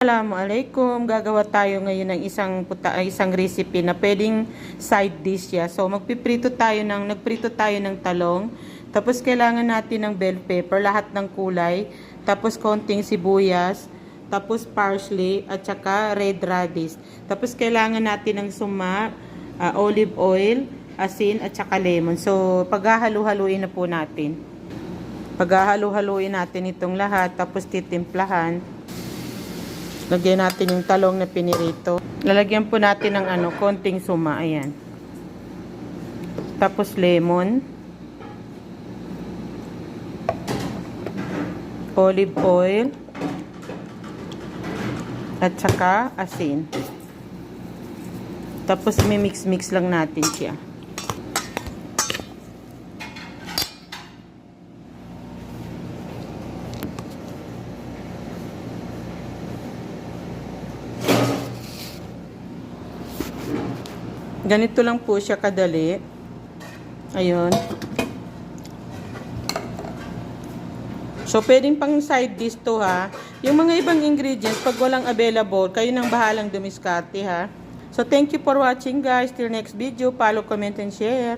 Assalamualaikum. Gagawa tayo ngayon ng isang recipe na pwedeng side dish ya. So nagprito tayo ng talong. Tapos kailangan natin ng bell pepper, lahat ng kulay. Tapos konting sibuyas, tapos parsley at saka red radish. Tapos kailangan natin ng suma, olive oil, asin at saka lemon. So paghahalu-haluin na po natin. Paghahalu-haluin natin itong lahat, tapos titimplahan. Lagyan natin yung talong na pinirito. Lalagyan po natin ng konting suma, ayan. Tapos lemon. Olive oil. At saka asin. Tapos mimix-mix lang natin siya. Ganito lang po siya kadali. Ayun. So, pwedeng pang side dish to ha. Yung mga ibang ingredients, pag walang available, kayo nang bahalang dumiskarte ha. So, thank you for watching guys. Till next video, follow, comment, and share.